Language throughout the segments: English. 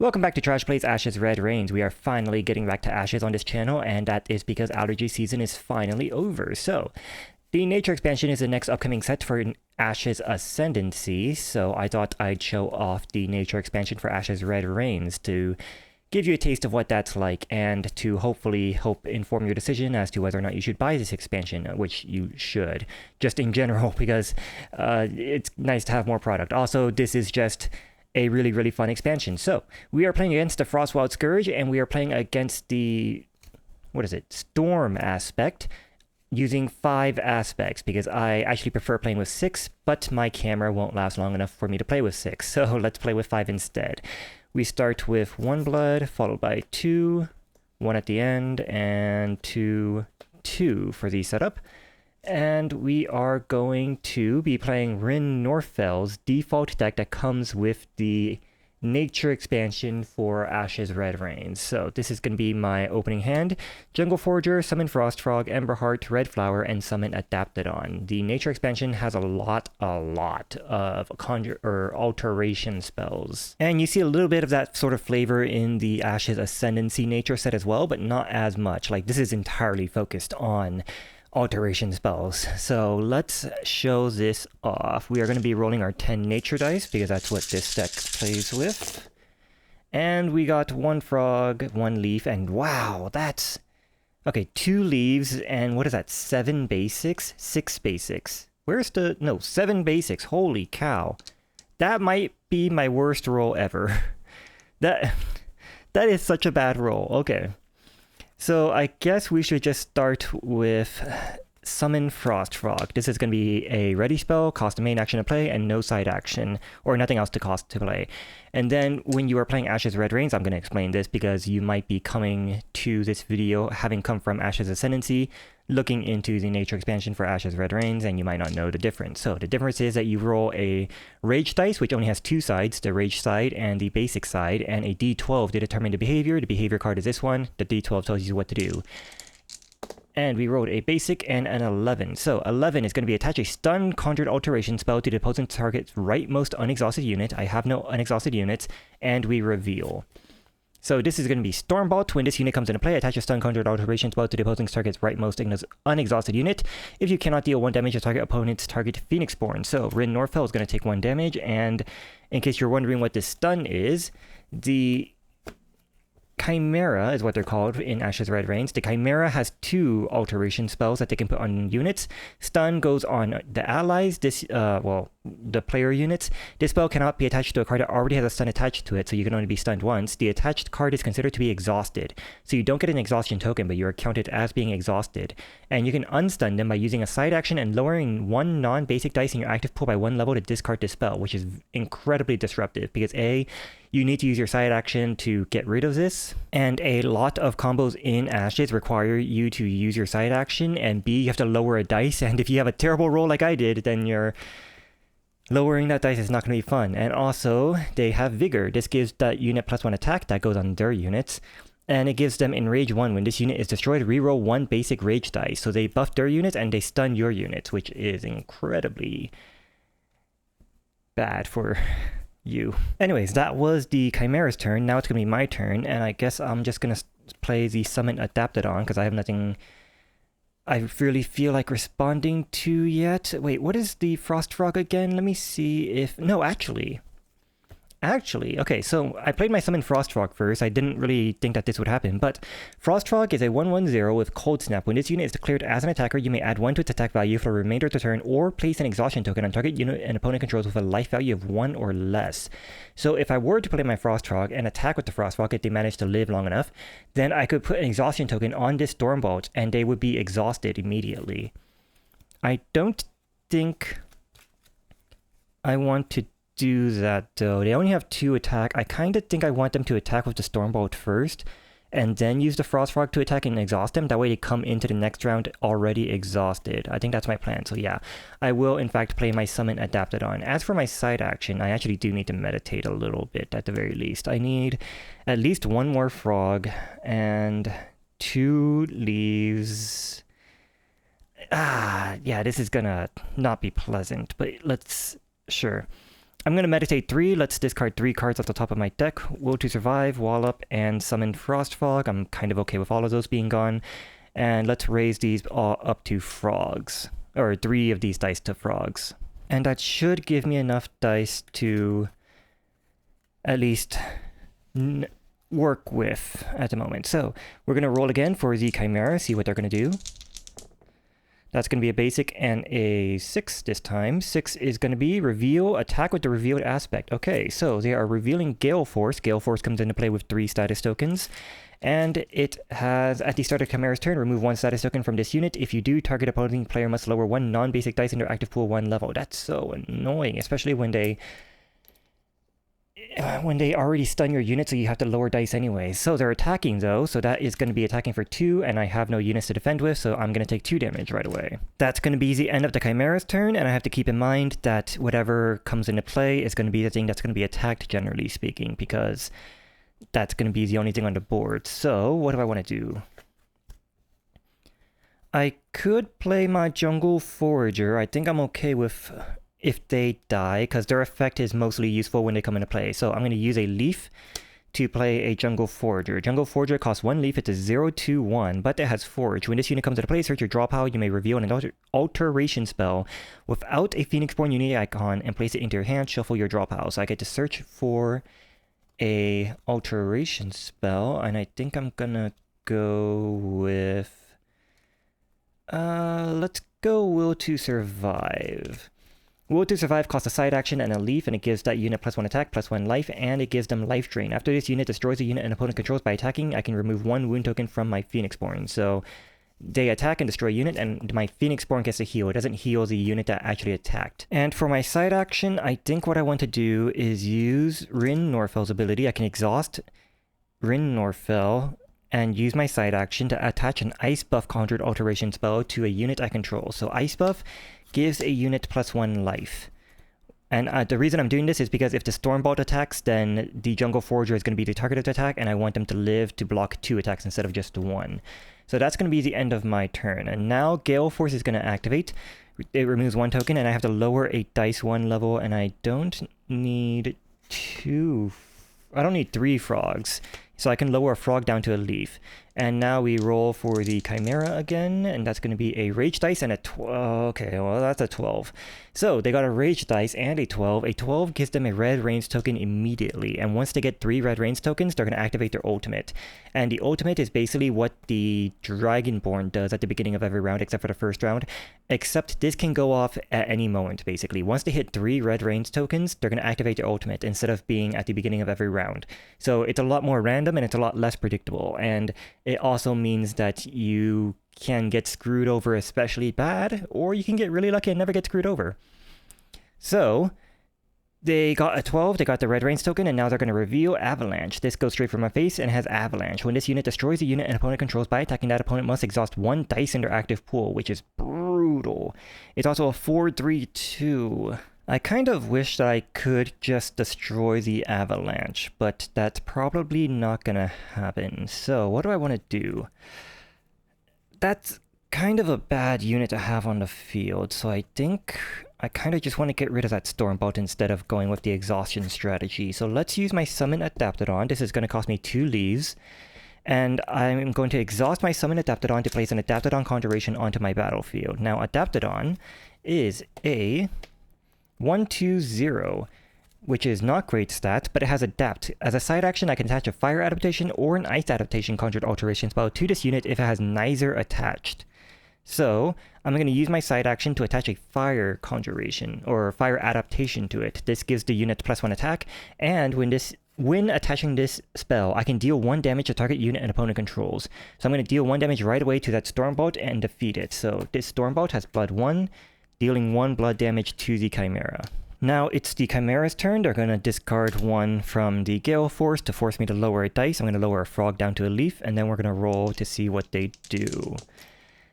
Welcome back to Trash Plays Ashes Red Rains. We are finally getting back to Ashes on this channel, and that is because allergy season is finally over. So, the nature expansion is the next upcoming set for Ashes Ascendancy, so I thought I'd show off the nature expansion for Ashes Red Rains to give you a taste of what that's like, and to hopefully inform your decision as to whether or not you should buy this expansion, which you should, just in general, because it's nice to have more product. Also, this is just a really fun expansion. So we are playing against the Frostwild Scourge, and we are playing against the Storm aspect, using 5 aspects, because I actually prefer playing with 6, but my camera won't last long enough for me to play with 6, so let's play with 5 instead. We start with 1 blood, followed by 2, 1 at the end, and 2 for the setup. And we are going to be playing Rin Norfel's default deck that comes with the nature expansion for Ashes Red Rains. So this is going to be my opening hand. Jungle Forager, Summon Frostfrog, Emberheart, Red Flower, and Summon Adaptodon. The nature expansion has a lot of conjure or alteration spells. And you see a little bit of that sort of flavor in the Ashes Ascendancy nature set as well, but not as much. Like, this is entirely focused on alteration spells. So let's show this off. We are going to be rolling our 10 nature dice because that's what this deck plays with. And we got 1 frog, 1 leaf, and wow, that's... Okay, 2 leaves, and what is that, 7 basics? 6 basics. Where's the... No, 7 basics. Holy cow. That might be my worst roll ever. That is such a bad roll. Okay. So I guess we should just start with Summon Frostfrog. This is going to be a ready spell, cost a main action to play, and no side action, or nothing else to cost to play. And then when you are playing Ashes Red Rains, I'm going to explain this because you might be coming to this video having come from Ashes Ascendancy, looking into the nature expansion for Ashes Red Rains, and you might not know the difference. So the difference is that you roll a Rage dice, which only has 2 sides, the Rage side and the Basic side, and a D12 to determine the behavior. The behavior card is this one. The D12 tells you what to do. And we rolled a Basic and an 11. So 11 is going to be attach a stun conjured alteration spell to the opposing target's rightmost unexhausted unit. I have no unexhausted units, and we reveal. So this is going to be Stormbolt. When this unit comes into play, attach a stun conjured alteration spell to the opposing target's rightmost unexhausted unit. If you cannot deal 1 damage to target opponent's target Phoenixborn. So Rin Norfell is going to take 1 damage, and in case you're wondering what this stun is, the Chimera is what they're called in Ashes Red Rains. The Chimera has 2 alteration spells that they can put on units. Stun goes on the allies, the player units. This spell cannot be attached to a card that already has a stun attached to it, so you can only be stunned once. The attached card is considered to be exhausted, so you don't get an exhaustion token, but you are counted as being exhausted. And you can unstun them by using a side action and lowering 1 non-basic dice in your active pool by 1 level to discard this spell, which is incredibly disruptive, because A, you need to use your side action to get rid of this, and a lot of combos in Ashes require you to use your side action, and B, you have to lower a dice, and if you have a terrible roll like I did, then you're lowering that dice is not going to be fun. And also, they have Vigor. This gives that unit +1 attack that goes on their units, and it gives them Enrage 1. When this unit is destroyed, reroll 1 basic Rage dice. So they buff their units and they stun your units, which is incredibly bad for you. Anyways, that was the Chimera's turn. Now it's going to be my turn, and I guess I'm just going to play the Summon Adaptodon because I have nothing I really feel like responding to yet. Wait, what is the Frostfrog again? Let me see if... No, actually, okay, so I played my Summon Frostfrog first. I didn't really think that this would happen, but Frostfrog is a 1/1/0 with Cold Snap. When this unit is declared as an attacker, you may add 1 to its attack value for the remainder of the turn, or place an exhaustion token on target unit an opponent controls with a life value of 1 or less. So if I were to play my Frostfrog and attack with the Frostfrog if they manage to live long enough, then I could put an exhaustion token on this Stormbolt, and they would be exhausted immediately. I don't think I want to do that though. They only have 2 attack. I kind of think I want them to attack with the Stormbolt first, and then use the Frostfrog to attack and exhaust them. That way they come into the next round already exhausted. I think that's my plan. So yeah, I will in fact play my Summon Adaptodon. As for my side action, I actually do need to meditate a little bit at the very least. I need at least 1 more frog and 2 leaves. Yeah, this is gonna not be pleasant, but sure. I'm going to meditate 3. Let's discard 3 cards off the top of my deck. Will to Survive, Wallop, and Summon Frost Fog. I'm kind of okay with all of those being gone. And let's raise these all up to frogs. Or 3 of these dice to frogs. And that should give me enough dice to at least work with at the moment. So we're going to roll again for the Chimera, see what they're going to do. That's going to be a basic and a 6 this time. 6 is going to be reveal, attack with the revealed aspect. Okay, so they are revealing Gale Force. Gale Force comes into play with 3 status tokens. And it has, at the start of Chimera's turn, remove 1 status token from this unit. If you do, target opposing player must lower 1 non-basic dice in their active pool 1 level. That's so annoying, especially when they already stun your unit, so you have to lower dice anyway. So they're attacking though, so that is going to be attacking for 2, and I have no units to defend with, so I'm going to take 2 damage right away. That's going to be the end of the Chimera's turn, and I have to keep in mind that whatever comes into play is going to be the thing that's going to be attacked, generally speaking, because that's going to be the only thing on the board. So what do I want to do? I could play my Jungle Forager. I think I'm okay with if they die, because their effect is mostly useful when they come into play. So I'm going to use a leaf to play a Jungle Forager. Jungle Forager costs 1 leaf. It's a 0/2/1, but it has Forge. When this unit comes into play, search your draw pile. You may reveal an alteration spell without a Phoenixborn unity icon and place it into your hand. Shuffle your draw pile. So I get to search for a alteration spell, and I think I'm gonna go with let's go Will to Survive. Will to Survive costs a side action and a leaf, and it gives that unit +1 attack, +1 life, and it gives them life drain. After this unit destroys a unit an opponent controls by attacking, I can remove 1 wound token from my Phoenixborn. So they attack and destroy a unit, and my Phoenixborn gets a heal. It doesn't heal the unit that actually attacked. And for my side action, I think what I want to do is use Rin Norfell's ability. I can exhaust Rin Norfell and use my side action to attach an Ice Buff Conjured Alteration spell to a unit I control. So Ice Buff gives a unit +1 life. And the reason I'm doing this is because if the Stormbolt attacks, then the Jungle Forager is going to be the target of the attack, and I want them to live to block 2 attacks instead of just 1. So that's going to be the end of my turn. And now Gale Force is going to activate. It removes 1 token, and I have to lower a dice 1 level, and I don't need 2... I don't need 3 frogs. So I can lower a frog down to a leaf. And now we roll for the Chimera again, and that's going to be a Rage Dice and a 12. Okay, well, that's a 12. So they got a Rage Dice and a 12. A 12 gives them a red range token immediately, and once they get 3 red range tokens, they're going to activate their ultimate. And the ultimate is basically what the Dragonborn does at the beginning of every round, except for the first round, except this can go off at any moment, basically. Once they hit 3 red range tokens, they're going to activate their ultimate instead of being at the beginning of every round. So it's a lot more random, and it's a lot less predictable, and it also means that you can get screwed over especially bad, or you can get really lucky and never get screwed over. So they got a 12, they got the red range token, and now they're going to reveal Avalanche. This goes straight from my face and has Avalanche. When this unit destroys a unit an opponent controls by attacking, that opponent must exhaust 1 dice in their active pool, which is brutal. It's also a 4/3/2. I kind of wish that I could just destroy the Avalanche, but that's probably not gonna happen. So what do I want to do? That's kind of a bad unit to have on the field, so I think I kind of just want to get rid of that Stormbolt instead of going with the exhaustion strategy. So let's use my Summon Adaptodon. This is going to cost me 2 leaves. And I'm going to exhaust my Summon Adaptodon to place an Adaptodon Conjuration onto my battlefield. Now Adaptodon is a 1/2/0, which is not great stats, but it has Adapt. As a side action, I can attach a Fire Adaptation or an Ice Adaptation Conjured Alteration spell to this unit if it has neither attached. So I'm going to use my side action to attach a Fire Conjuration or Fire Adaptation to it. This gives the unit +1 attack, and when attaching this spell, I can deal 1 damage to target unit and opponent controls. So I'm going to deal 1 damage right away to that Stormbolt and defeat it. So this Stormbolt has blood 1, dealing 1 blood damage to the Chimera. Now it's the Chimera's turn. They're going to discard 1 from the Gale Force to force me to lower a dice. I'm going to lower a frog down to a leaf, and then we're going to roll to see what they do.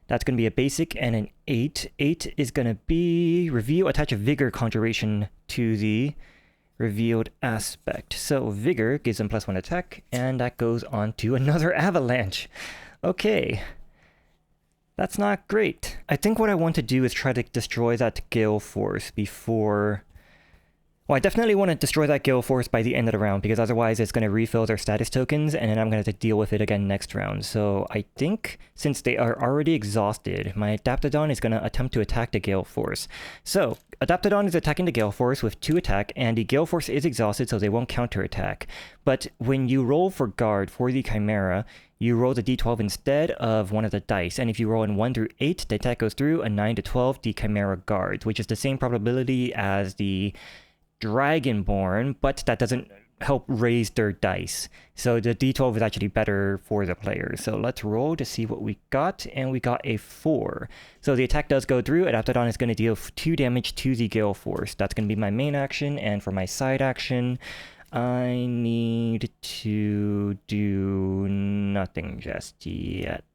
That's going to be a basic and an 8. 8 is going to be reveal, attach a Vigor Conjuration to the revealed aspect. So Vigor gives them +1 attack, and that goes on to another Avalanche. Okay. That's not great. I think what I want to do is try to destroy that Gale Force before Well, I definitely want to destroy that Gale Force by the end of the round, because otherwise it's going to refill their status tokens, and then I'm going to have to deal with it again next round. So I think, since they are already exhausted, my Adaptodon is going to attempt to attack the Gale Force. So, Adaptodon is attacking the Gale Force with 2 attack, and the Gale Force is exhausted, so they won't counterattack. But when you roll for guard for the Chimera, you roll the d12 instead of one of the dice, and if you roll in 1 through 8, the attack goes through, a 9 to 12, the Chimera guards, which is the same probability as the Dragonborn, but that doesn't help raise their dice. So the d12 is actually better for the players. So let's roll to see what we got, and we got a 4. So the attack does go through. Adaptodon is going to deal 2 damage to the Gale Force. That's going to be my main action, and for my side action, I need to do nothing just yet.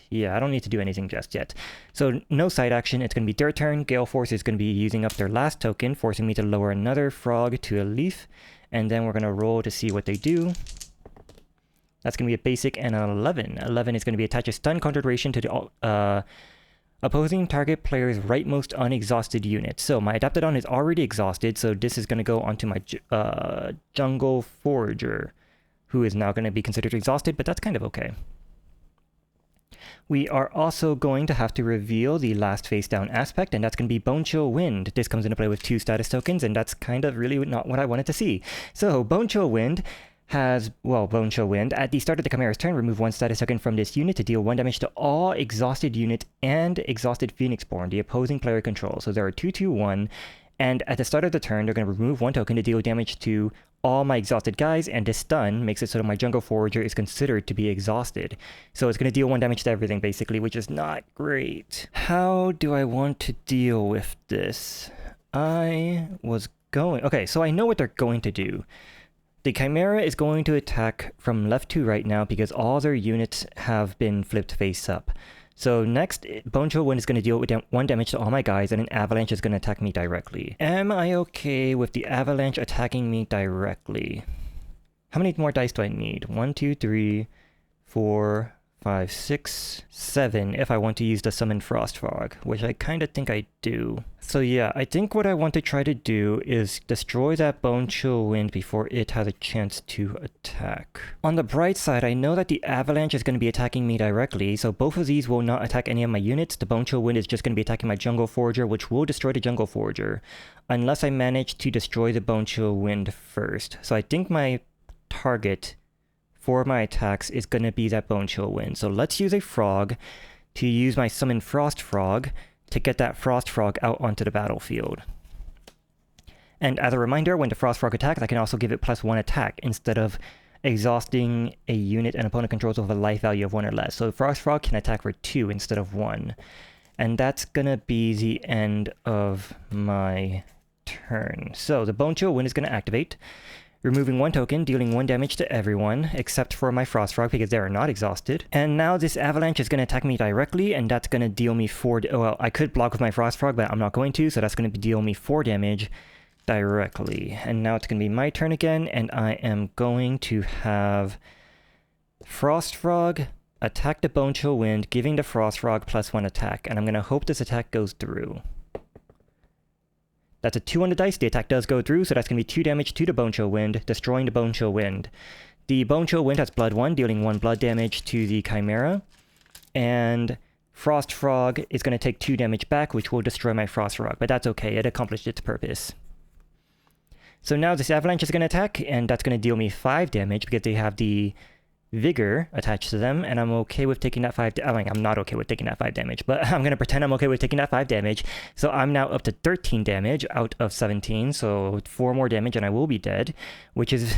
Yeah, I don't need to do anything just yet. So no side action, it's going to be their turn. Gale Force is going to be using up their last token, forcing me to lower another frog to a leaf. And then we're going to roll to see what they do. That's going to be a basic and an 11. 11 is going to be attach a stun concentration to the opposing target player's rightmost unexhausted unit. So my Adaptodon is already exhausted, so this is going to go onto my Jungle Forager, who is now going to be considered exhausted, but that's kind of okay. We are also going to have to reveal the last face down aspect, and that's going to be Bone Chill Wind. This comes into play with 2 status tokens, and that's kind of really not what I wanted to see. So Bone Chill Wind has, well, Bone Chill Wind. At the start of the Chimera's turn, remove 1 status token from this unit to deal 1 damage to all exhausted units and exhausted Phoenixborn the opposing player controls. So there are 2/2/1, and at the start of the turn, they're going to remove 1 token to deal damage to all my exhausted guys, and this stun makes it so that my Jungle Forager is considered to be exhausted. So it's going to deal 1 damage to everything, basically, which is not great. How do I want to deal with this? Okay, so I know what they're going to do. The Chimera is going to attack from left to right now because all their units have been flipped face up. So next, Bone Chill Wind is going to deal with 1 damage to all my guys, and an Avalanche is going to attack me directly. Am I okay with the Avalanche attacking me directly? How many more dice do I need? 1, 2, 3, 4, 5, 6, 7 if I want to use the Summon Frostfrog, which I kind of think I do. So yeah, I think what I want to try to do is destroy that Bone Chill Wind before it has a chance to attack. On the bright side, I know that the Avalanche is going to be attacking me directly, so both of these will not attack any of my units. The Bone Chill Wind is just going to be attacking my Jungle Forager, which will destroy the Jungle Forager, unless I manage to destroy the Bone Chill Wind first. So I think my target for my attacks is going to be that Bone Chill Wind. So let's use a frog to use my Summon Frost Frog to get that Frost Frog out onto the battlefield. And as a reminder, when the Frost Frog attacks, I can also give it +1 attack instead of exhausting a unit an opponent controls with a life value of 1 or less. So Frost Frog can attack for 2 instead of 1. And that's gonna be the end of my turn. So the Bone Chill Wind is gonna activate, removing 1 token, dealing 1 damage to everyone, except for my Frost Frog because they are not exhausted. And now this Avalanche is going to attack me directly, and that's going to deal me 4... well, I could block with my Frost Frog, but I'm not going to, so that's going to deal me 4 damage directly. And now it's going to be my turn again, and I am going to have Frost Frog attack the Bone Chill Wind, giving the Frost Frog +1 attack, and I'm going to hope this attack goes through. That's a 2 on the dice. The attack does go through, so that's going to be 2 damage to the Bone Chill Wind, destroying the Bone Chill Wind. The Bone Chill Wind has Blood 1, dealing 1 blood damage to the Chimera. And Frost Frog is going to take 2 damage back, which will destroy my Frost Frog, but that's okay. It accomplished its purpose. So now this Avalanche is going to attack, and that's going to deal me 5 damage because they have the Vigor attached to them, and I'm okay with taking that 5 I mean, I'm not okay with taking that 5 damage, but I'm going to pretend I'm okay with taking that 5 damage. So I'm now up to 13 damage out of 17, so 4 more damage and I will be dead, which is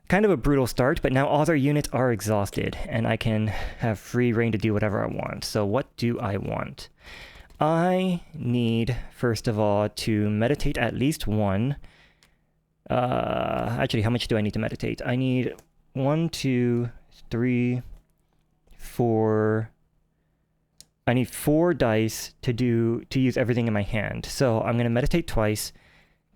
kind of a brutal start, but now all their units are exhausted, and I can have free reign to do whatever I want. So what do I want? I need, first of all, to meditate at least 1. Actually, how much do I need to meditate? I need 1, 2, 3, 4. I need 4 dice to use everything in my hand. So I'm going to meditate twice,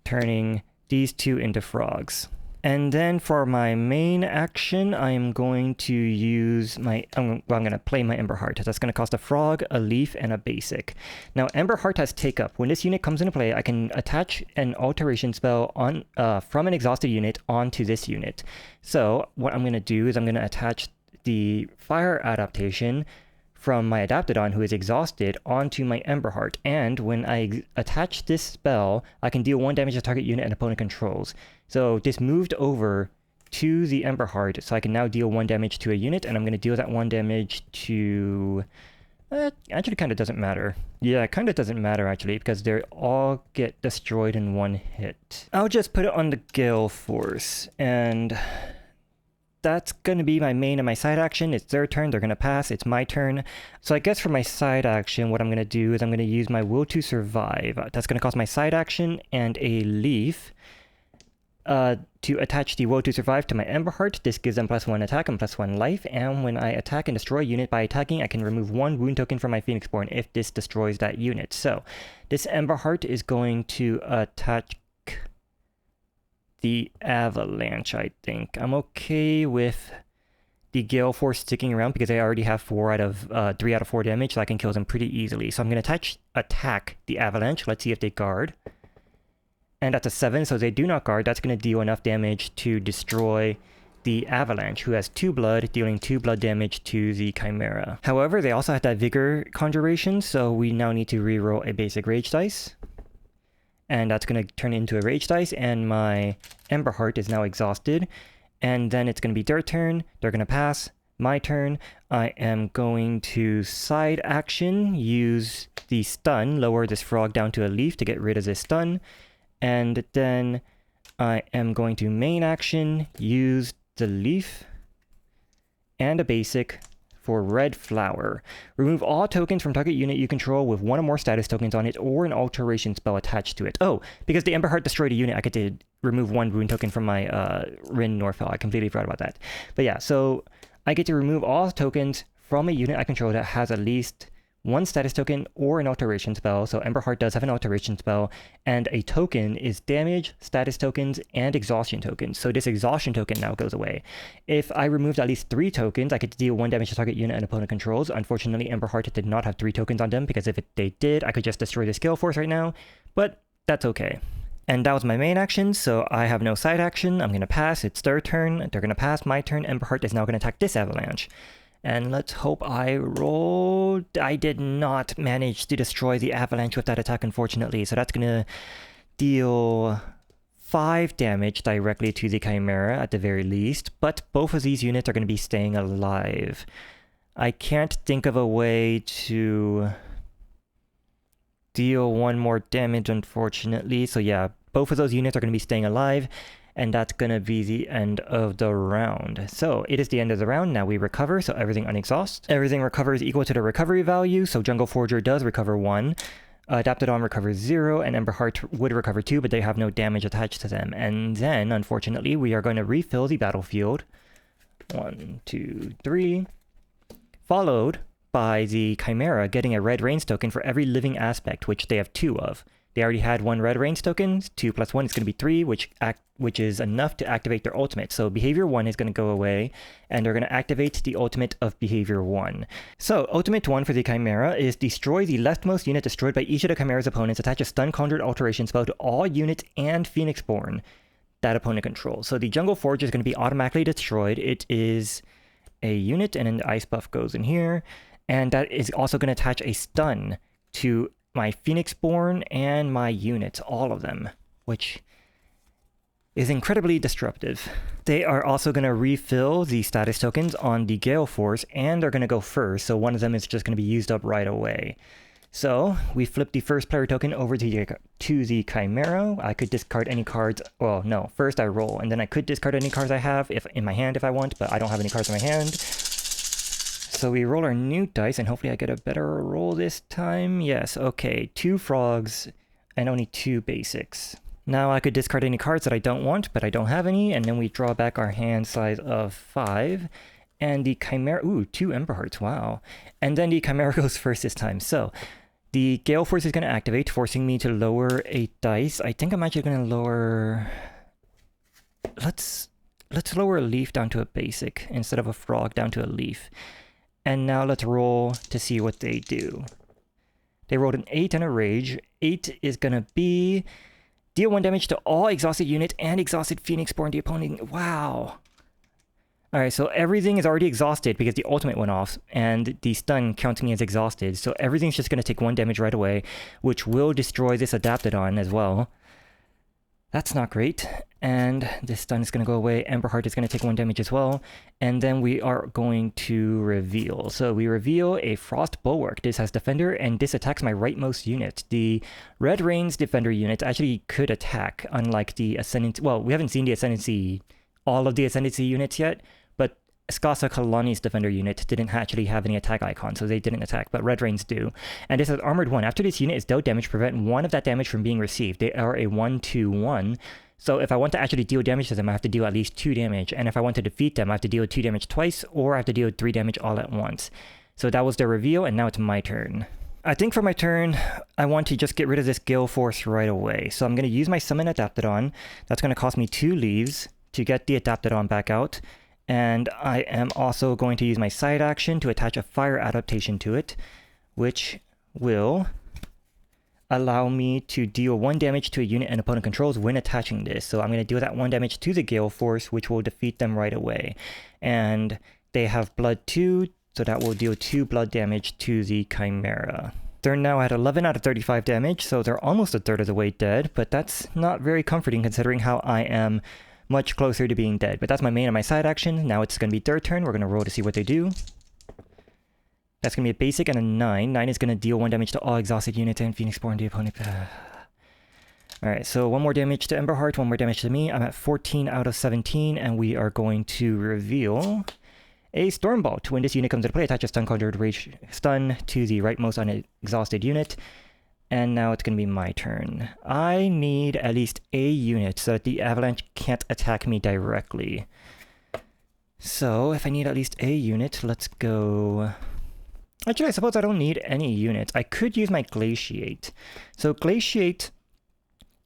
turning these 2 into frogs. And then for my main action, I am going to use my, I'm going to play my Ember Heart. That's going to cost a frog, a leaf, and a basic. Now, Ember Heart has Take Up. When this unit comes into play, I can attach an alteration spell on from an exhausted unit onto this unit. So what I'm going to do is I'm going to attach the Fire adaptation from my Adaptodon, who is exhausted, onto my Ember Heart. And when I attach this spell, I can deal 1 damage to target unit and opponent controls. So this moved over to the Ember Heart, so I can now deal 1 damage to a unit, and I'm going to deal that 1 damage to... actually kind of doesn't matter. Yeah, it kind of doesn't matter actually, because they all get destroyed in 1 hit. I'll just put it on the Gale Force, and that's going to be my main and my side action. It's their turn, they're going to pass, it's my turn. So I guess for my side action, what I'm going to do is I'm going to use my Will to Survive. That's going to cost my side action and a leaf. To attach the Will to Survive to my Ember Heart. This gives them +1 attack and +1 life, and when I attack and destroy a unit by attacking, I can remove 1 wound token from my Phoenixborn if this destroys that unit. So, this Ember Heart is going to attack the Avalanche, I think. I'm okay with the Gale Force sticking around because I already have 3 out of 4 damage, so I can kill them pretty easily. So I'm going to attack the Avalanche. Let's see if they guard. And that's a 7, so they do not guard. That's going to deal enough damage to destroy the Avalanche, who has 2 blood, dealing 2 blood damage to the Chimera. However, they also have that Vigor Conjuration, so we now need to reroll a basic Rage Dice. And that's going to turn into a Rage Dice, and my Ember Heart is now exhausted. And then it's going to be their turn. They're going to pass. My turn. I am going to side action, use the stun, lower this frog down to a leaf to get rid of this stun. And then I am going to main action, use the leaf and a basic for Red Flower. Remove all tokens from target unit you control with 1 or more status tokens on it or an alteration spell attached to it. Oh, because the Ember Heart destroyed a unit, I get to remove 1 wound token from my Rin Norfell. I completely forgot about that. But yeah, so I get to remove all tokens from a unit I control that has at least 1 status token or an alteration spell. So Ember Heart does have an alteration spell, and a token is damage, status tokens, and exhaustion tokens. So this exhaustion token now goes away. If I removed at least 3 tokens, I could deal 1 damage to target unit and opponent controls. Unfortunately, Ember Heart did not have 3 tokens on them, because if they did, I could just destroy the Gale Force right now, but that's okay. And that was my main action, so I have no side action. I'm going to pass, it's their turn, they're going to pass, my turn. Ember Heart is now going to attack this Avalanche. And let's hope I rolled. I did not manage to destroy the Avalanche with that attack, unfortunately. So that's going to deal 5 damage directly to the Chimera at the very least. But both of these units are going to be staying alive. I can't think of a way to deal 1 more damage, unfortunately. So yeah, both of those units are going to be staying alive. And that's going to be the end of the round. So it is the end of the round. Now we recover, so everything unexhaust. Everything recovers equal to the recovery value, so Jungle Forger does recover 1. Adaptodon recovers 0, and Ember Heart would recover 2, but they have no damage attached to them. And then, unfortunately, we are going to refill the battlefield. 1, 2, 3. Followed by the Chimera getting a red range token for every living aspect, which they have 2 of. They already had 1 red range token, 2 plus 1 is going to be 3, which is enough to activate their ultimate. So Behavior 1 is going to go away, and they're going to activate the ultimate of Behavior 1. So Ultimate 1 for the Chimera is destroy the leftmost unit destroyed by each of the Chimera's opponents. Attach a stun conjured alteration spell to all units and Phoenixborn that opponent controls. So the Jungle Forge is going to be automatically destroyed. It is a unit, and then the ice buff goes in here. And that is also going to attach a stun to my Phoenixborn and my units, all of them, which is incredibly disruptive. They are also going to refill the status tokens on the Gale Force, and they're going to go first, so one of them is just going to be used up right away. So we flip the first player token over to the Chimera. I could discard any cards. Well, no, first I roll, and then I could discard any cards I have in my hand if I want, but I don't have any cards in my hand. So we roll our new dice, and hopefully I get a better roll this time. Yes, okay, 2 frogs and only 2 basics. Now I could discard any cards that I don't want, but I don't have any, and then we draw back our hand size of 5. And the Chimera, ooh, 2 Ember Hearts, wow. And then the Chimera goes first this time. So the Gale Force is going to activate, forcing me to lower a dice. I think I'm actually going to lower let's lower a leaf down to a basic instead of a frog down to a leaf. And now let's roll to see what they do. They rolled an 8 and a rage. 8 is gonna be deal 1 damage to all exhausted unit and exhausted Phoenix Born the opponent. Wow. Alright, so everything is already exhausted because the ultimate went off, and the stun counts me as exhausted. So everything's just gonna take 1 damage right away, which will destroy this Adaptodon as well. That's not great. And this stun is going to go away. Ember Heart is going to take 1 damage as well. And then we are going to reveal. So we reveal a Frost Bulwark. This has Defender, and this attacks my rightmost unit. The Red Rain's Defender unit actually could attack, unlike the Ascendancy. Well, we haven't seen the Ascendancy, all of the Ascendancy units yet, but Skasa Kalani's Defender unit didn't actually have any attack icon, so they didn't attack, but Red Rain's do. And this is Armored 1. After this unit is dealt damage, prevent 1 of that damage from being received. They are a 1/2/1. So if I want to actually deal damage to them, I have to deal at least 2 damage. And if I want to defeat them, I have to deal 2 damage twice, or I have to deal 3 damage all at once. So that was their reveal, and now it's my turn. I think for my turn, I want to just get rid of this Gale Force right away. So I'm going to use my Summon Adaptodon. That's going to cost me 2 leaves to get the Adaptodon back out. And I am also going to use my side action to attach a Fire Adaptation to it, which will allow me to deal 1 damage to a unit an opponent controls when attaching this. So I'm going to deal that 1 damage to the Gale Force, which will defeat them right away. And they have Blood 2, so that will deal 2 blood damage to the Chimera. They're now at 11 out of 35 damage, so they're almost a third of the way dead, but that's not very comforting considering how I am much closer to being dead. But that's my main and my side action. Now it's going to be their turn. We're going to roll to see what they do. That's going to be a basic and a 9. 9 is going to deal 1 damage to all exhausted units and Phoenix Born the opponent. Alright, so 1 more damage to Ember Heart, 1 more damage to me. I'm at 14 out of 17, and we are going to reveal a Stormbolt. When this unit comes into play, attach a Stun Conjured Rage Stun to the rightmost unexhausted unit. And now it's going to be my turn. I need at least a unit so that the Avalanche can't attack me directly. So if I need at least a unit, let's go... Actually, I suppose I don't need any units. I could use my Glaciate. So Glaciate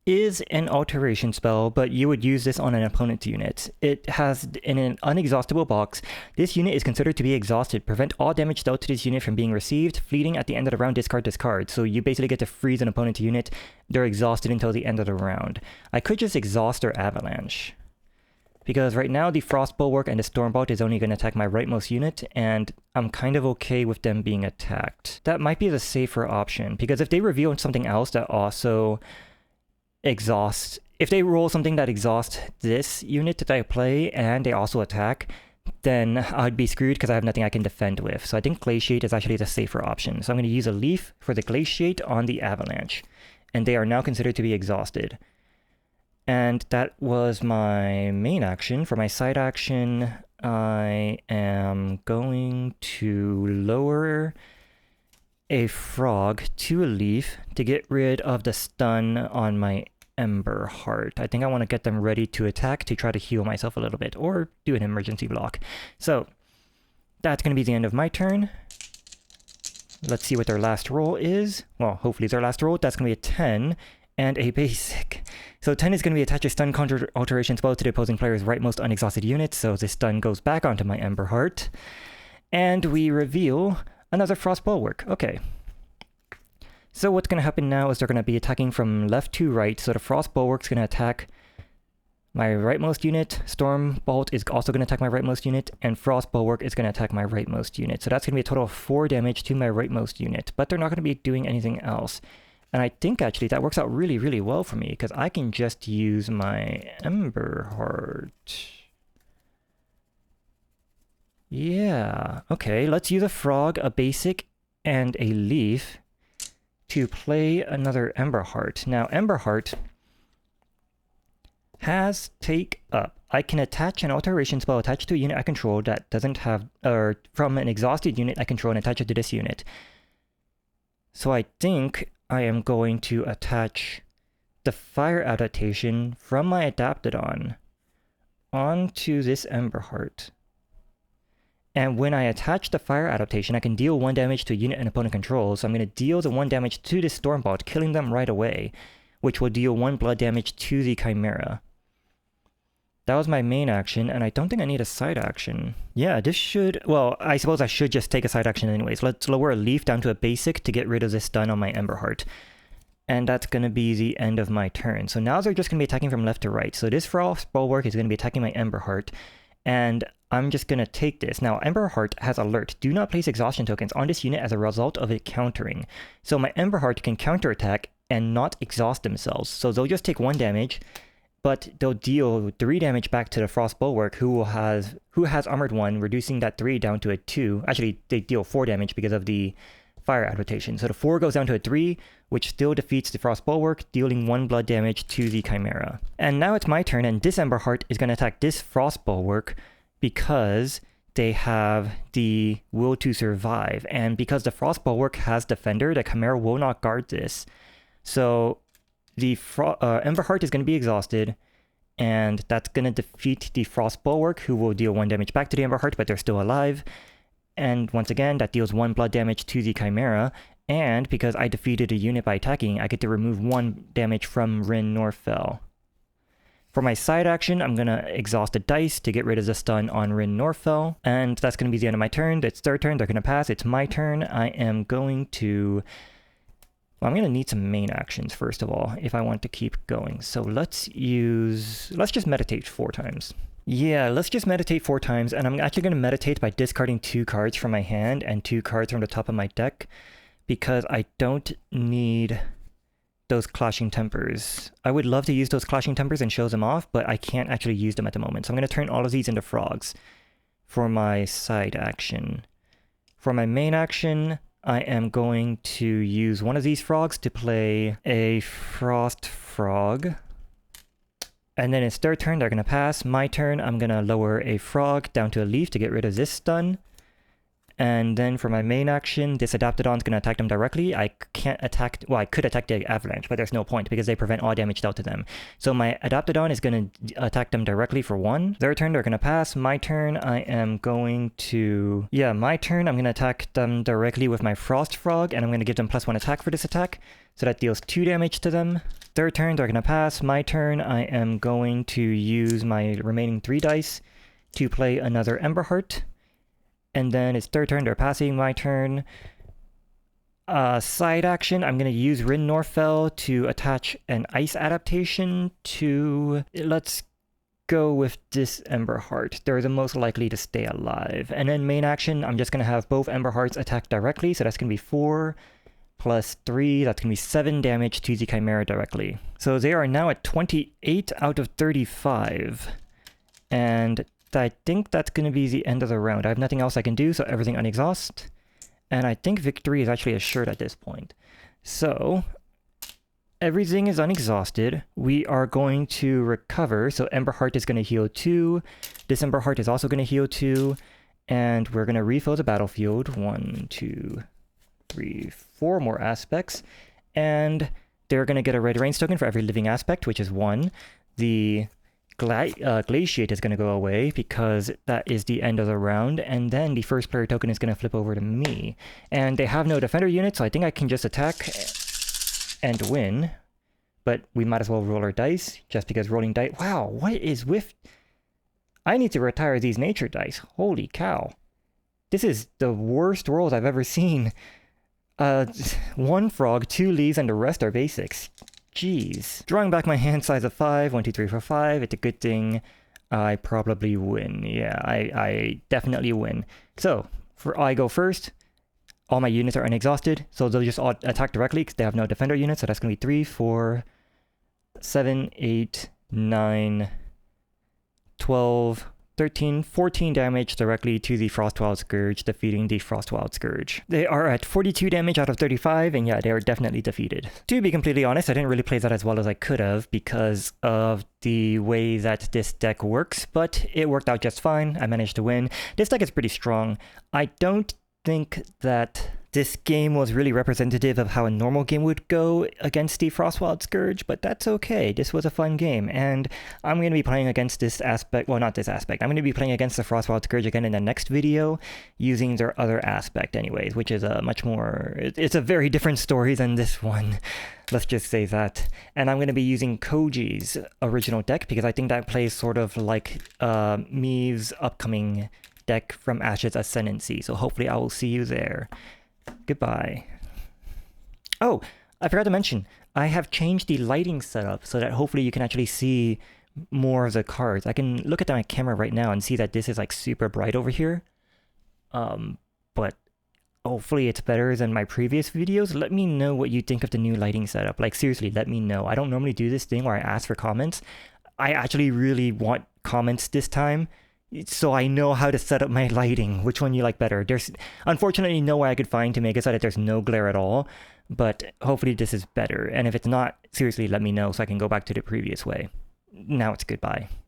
is an alteration spell, but you would use this on an opponent's unit. It has, in an unexhaustible box, this unit is considered to be exhausted. Prevent all damage dealt to this unit from being received. Fleeting at the end of the round, discard. So you basically get to freeze an opponent's unit. They're exhausted until the end of the round. I could just exhaust their Avalanche, because right now the Frost Bulwark and the Stormbolt is only going to attack my rightmost unit, and I'm kind of okay with them being attacked. That might be the safer option, because if they reveal something else that also exhausts... If they roll something that exhausts this unit that I play, and they also attack, then I'd be screwed because I have nothing I can defend with. So I think Glaciate is actually the safer option. So I'm going to use a Leaf for the Glaciate on the Avalanche, and they are now considered to be exhausted. And that was my main action. For my side action, I am going to lower a frog to a leaf to get rid of the stun on my Ember Heart. I think I want to get them ready to attack to try to heal myself a little bit, or do an emergency block. So that's going to be the end of my turn. Let's see what their last roll is. Well, hopefully it's their last roll. That's going to be a 10 and a basic. So 10 is going to be attach a stun conjure alteration spell to the opposing player's rightmost unexhausted unit, so this stun goes back onto my Ember Heart. And we reveal another Frost Bulwark. Okay. So what's going to happen now is they're going to be attacking from left to right, so the Frost Bulwark's going to attack my rightmost unit, Stormbolt is also going to attack my rightmost unit, and Frost Bulwark is going to attack my rightmost unit. So that's going to be a total of 4 damage to my rightmost unit, but they're not going to be doing anything else. And I think actually that works out really, really well for me, because I can just use my Ember Heart. Yeah, okay, let's use a frog, a basic, and a leaf to play another Ember Heart. Now, Ember Heart has Take Up. I can attach an alteration spell attached to a unit I control that doesn't have, or from an exhausted unit I control and attach it to this unit. So I think I am going to attach the Fire Adaptation from my Adaptodon onto this Ember Heart. And when I attach the Fire Adaptation, I can deal 1 damage to a unit an opponent controls. So I'm going to deal the 1 damage to this Stormbolt, killing them right away, which will deal 1 blood damage to the Chimera. That was my main action, and I don't think I need a side action. Yeah, this should... Well, I suppose I should just take a side action anyways. Let's lower a leaf down to a basic to get rid of this stun on my Emberheart. And that's going to be the end of my turn. So now they're just going to be attacking from left to right. So this Frost Bulwark is going to be attacking my Emberheart. And I'm just going to take this. Now, Emberheart has alert. Do not place exhaustion tokens on this unit as a result of it countering. So my Emberheart can counterattack and not exhaust themselves. So they'll just take 1 damage, but they'll deal 3 damage back to the Frost Bulwark, who has Armored 1, reducing that 3 down to a 2. Actually, they deal 4 damage because of the fire adaptation. So the 4 goes down to a 3, which still defeats the Frost Bulwark, dealing 1 blood damage to the Chimera. And now it's my turn, and this Emberheart is going to attack this Frost Bulwark because they have the Will to Survive. And because the Frost Bulwark has Defender, the Chimera will not guard this. So the Emberheart is going to be exhausted, and that's going to defeat the Frost Bulwark, who will deal 1 damage back to the Emberheart, but they're still alive. And once again, that deals 1 blood damage to the Chimera, and because I defeated a unit by attacking, I get to remove 1 damage from Rin Norfell. For my side action, I'm going to exhaust a dice to get rid of the stun on Rin Norfell, and that's going to be the end of my turn. It's their turn, they're going to pass, it's my turn. I am going to... Well, I'm going to need some main actions, first of all, if I want to keep going. So let's just meditate 4 times. Yeah, let's just meditate 4 times, and I'm actually going to meditate by discarding 2 cards from my hand and 2 cards from the top of my deck, because I don't need those Clashing Tempers. I would love to use those Clashing Tempers and show them off, but I can't actually use them at the moment. So I'm going to turn all of these into frogs for my side action. For my main action, I am going to use one of these frogs to play a Frost Frog. And then it's their turn, they're going to pass. My turn, I'm going to lower a frog down to a leaf to get rid of this stun. And then for my main action, this Adaptodon is going to attack them directly. I can't attack... Well, I could attack the Avalanche, but there's no point because they prevent all damage dealt to them. So my Adaptodon is going to attack them directly for 1. Their turn, they're going to pass. My turn, I am going to... Yeah, my turn, I'm going to attack them directly with my Frost Frog, and I'm going to give them +1 attack for this attack. So that deals 2 damage to them. Their turn, they're going to pass. My turn, I am going to use my remaining 3 dice to play another Emberheart. And then it's their turn, they're passing. My turn. Side action, I'm going to use Rin Norfell to attach an ice adaptation to... Let's go with this Emberheart. They're the most likely to stay alive. And then main action, I'm just going to have both Emberhearts attack directly, so that's going to be 4 plus 3, that's going to be 7 damage to the Chimera directly. So they are now at 28 out of 35. And I think that's going to be the end of the round. I have nothing else I can do, so everything unexhaust. And I think victory is actually assured at this point. So, everything is unexhausted. We are going to recover. So Emberheart is going to heal 2. This Emberheart is also going to heal 2. And we're going to refill the battlefield. 1, 2, 3, 4 more aspects. And they're going to get a red range token for every living aspect, which is 1. The Glaciate is going to go away because that is the end of the round, and then the first player token is going to flip over to me. And they have no defender unit, so I think I can just attack and win. But we might as well roll our dice, just because rolling dice... Wow, what is with... I need to retire these nature dice. Holy cow. This is the worst rolls I've ever seen. 1 frog, 2 leaves, and the rest are basics. Jeez. Drawing back my hand size of 5, 1, 2, 3, 4, 5. It's a good thing I probably win. Yeah, I definitely win. So, I go first. All my units are unexhausted, so they'll just all attack directly because they have no defender units. So that's going to be 3, 4, 7, 8, 9, 12, 13, 14 damage directly to the Frostwild Scourge, defeating the Frostwild Scourge. They are at 42 damage out of 35, and yeah, they are definitely defeated. To be completely honest, I didn't really play that as well as I could have because of the way that this deck works, but it worked out just fine. I managed to win. This deck is pretty strong. I don't think that this game was really representative of how a normal game would go against the Frostwild Scourge, but that's okay. This was a fun game, and I'm going to be playing against this aspect, well, not this aspect. I'm going to be playing against the Frostwild Scourge again in the next video, using their other aspect anyways, which is a much more, it's a very different story than this one. Let's just say that. And I'm going to be using Koji's original deck, because I think that plays sort of like Mii's upcoming deck from Ashes Ascendancy, so hopefully I will see you there. Goodbye. Oh, I forgot to mention, I have changed the lighting setup so that hopefully you can actually see more of the cards. I can look at my camera right now and see that this is like super bright over here. But hopefully it's better than my previous videos. Let me know what you think of the new lighting setup. Like seriously, let me know. I don't normally do this thing where I ask for comments. I actually really want comments this time, so I know how to set up my lighting, which one you like better. There's unfortunately no way I could find to make it so that there's no glare at all, but hopefully this is better. And if it's not, seriously let me know so I can go back to the previous way. Now it's goodbye.